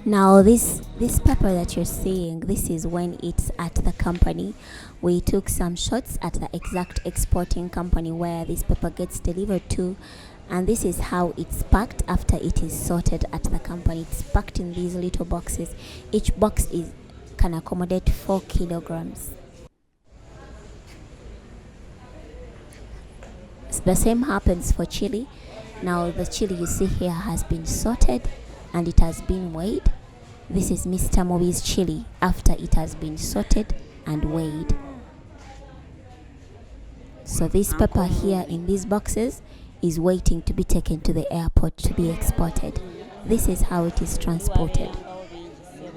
Now this pepper that you're seeing, this is when it's at the company. We took some shots at the exact exporting company where this pepper gets delivered to, and this is how it's packed after it is sorted at the company. It's packed in these little boxes. Each box can accommodate 4 kilograms. The same happens for chili. Now the chili you see here has been sorted and it has been weighed. This is Mr. Mobi's chili after it has been sorted and weighed. So this pepper here in these boxes is waiting to be taken to the airport to be exported. This is how it is transported.